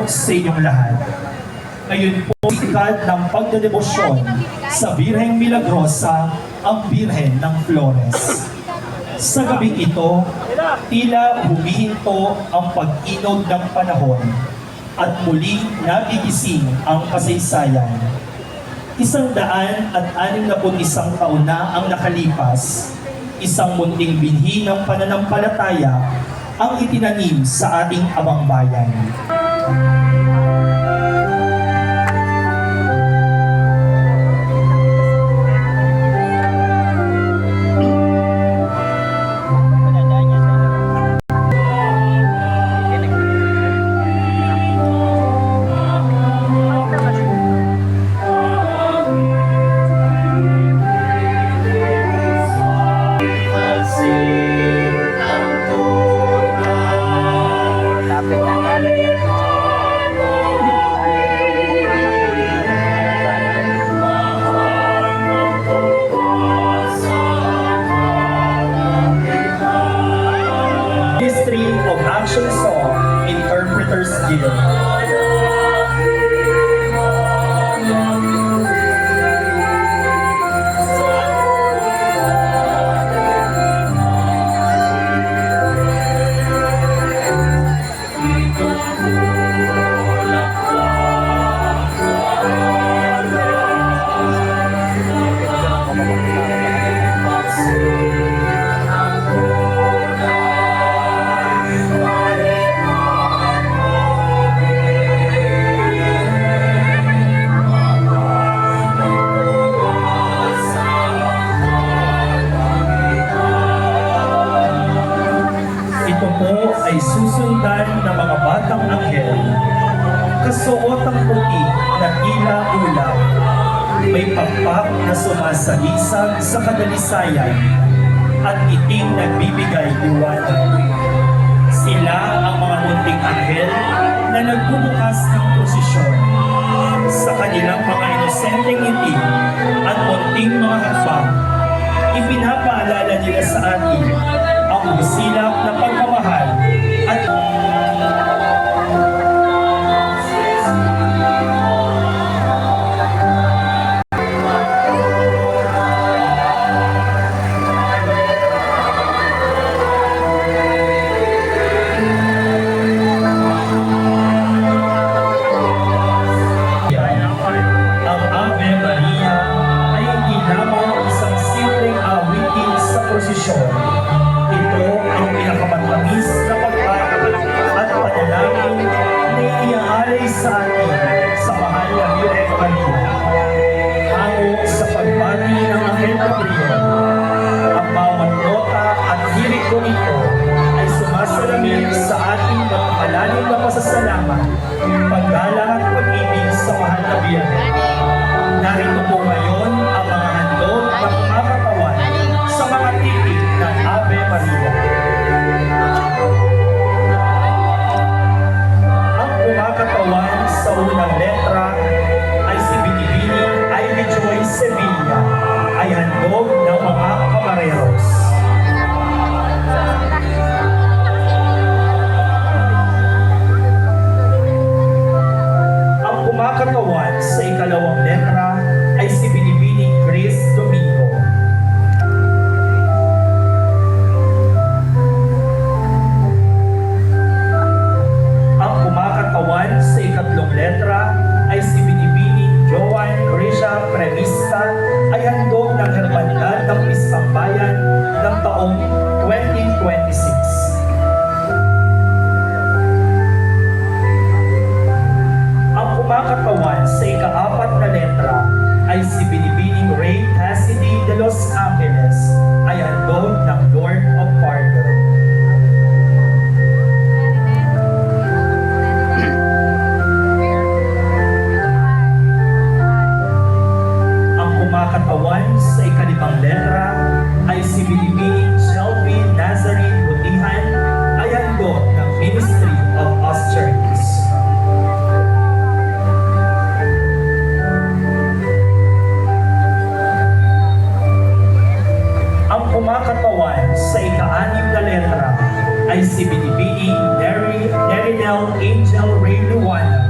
po sa inyong lahat. Ngayon po, sikat ng pagdedebosyon sa Birheng Milagrosa, ang Birhen ng Flores. Sa gabing ito, tila humihinto ang pag-inog ng panahon at muling nagigising ang kasaysayan. 161 taon na ang nakalipas, isang munting binhi ng pananampalataya ang itinanim sa ating abang bayan. History of Action Song Interpreters Guild. Ay susundan ng mga batang anghel, kasuotang puti na tila ulap, may pakpak na sumasalisag sa kadalisayan at iting nagbibigay liwanag. Sila ang mga munting anghel na nagbubukas ng prosesyon. Sa kanilang mga inosenteng ngiti at munting mga hakbang, ipinapaalala nila sa atin ang busilak na pagmamahal at ang Ave Maria ay hindi lamang isang simpleng awitin sa prosesyon. Ito ang pinakamatamis na pag-aaral at panalangin na iaalay sa atin sa mahal na Birhen Maria. Hango sa pagbati ng Anghel Gabriel, ang bawat nota at liriko nito ay sumasalamin sa ating malalim na pasasalamat, paggalang at pag-ibig sa mahal na Birhen. Narito po ngayon ang mga handog na kumakatawan sa mga titik ng Ave Maria. Ang kumakatawan sa unang letra ay si Binibining Ivy Joy Sevilla, ay handog ng mga kamareros. Ang kumakatawan sa ikalawang letra ay si Binibining Grace Domingo. Ang kumakatawan sa ikatlong letra ay si Binibining Joan Grisha Premista, ay handog ng Hermandad ng Pistang Bayan ng taong 2026. Ang kumakatawan sa ika-apat na letra ay si Binibining Ray Cassidy de Los Angeles, ay handog ng Lord of Pardon. Ang kumakatawan sa ika-limang letra ay si Binibining Shelby Nazarene Butihan, ay handog ng Ministry of Austerities. Ang kumakatawan sa ika-anim na letra ay si Binibining Nerinel Angel Ray Luana,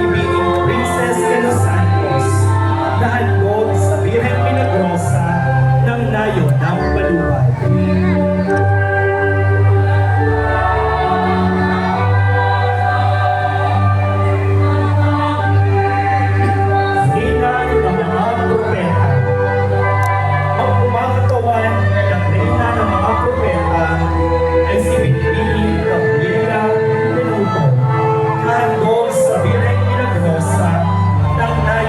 ibiging Princess de los Santos na handog sa Birheng Milagrosa ng Nayo ng Balubay. Reyna ng mga propeta. Ang kumakatawan ng Reyna ng mga propeta ay si Binibining Gabriela Tenuto, handog sa Birheng Milagrosa ng Nayo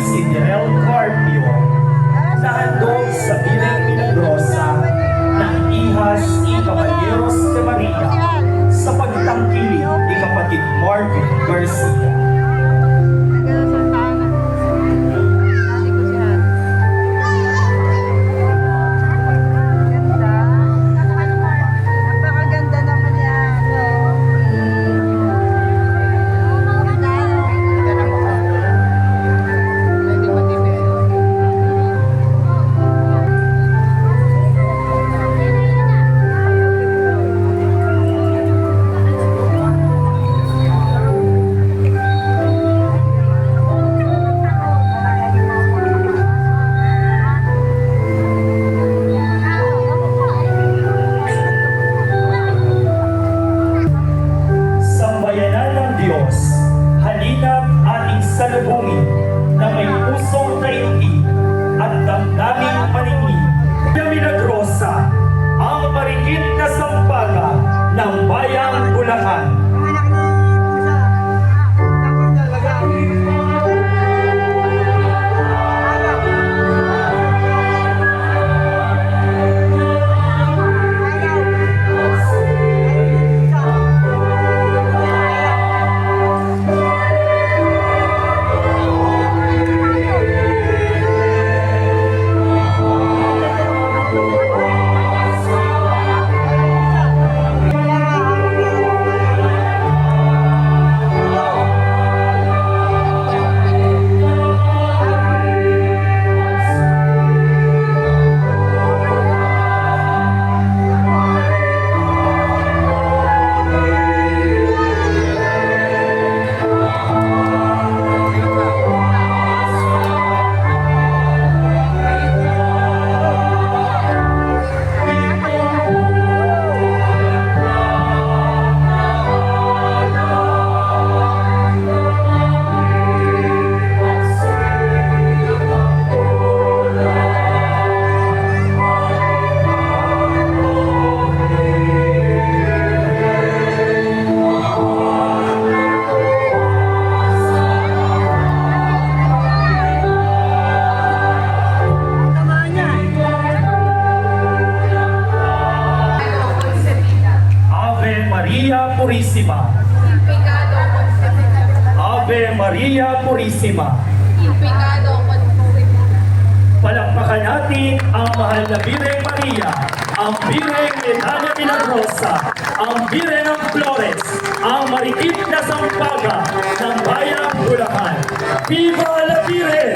si Direl Carpio na handog sa Bireng Milagrosa ng Ihas y Caballeros de Maria sa pagtangkilik ni kapatid Marvin Garcia. Napakaganda naman yan. Sambayanan ng Diyos, halina't ating salubungin na may pusong taimtim at damdaming paningin. Milagrosa, ang marikit na sampaga ng bayang Bulacan. Anak ni Pusa. Tapos talaga. Ave Maria Purísima. Pecado concepita. Ave Maria Purísima. In pecado concepita. Palakpakan natin ang mahal na Bireng Maria, ang Bireng Medalla Milagrosa, ang Bireng ng Flores, ang marikit na sampaga ng bayang Bulacan. Viva la Virgen!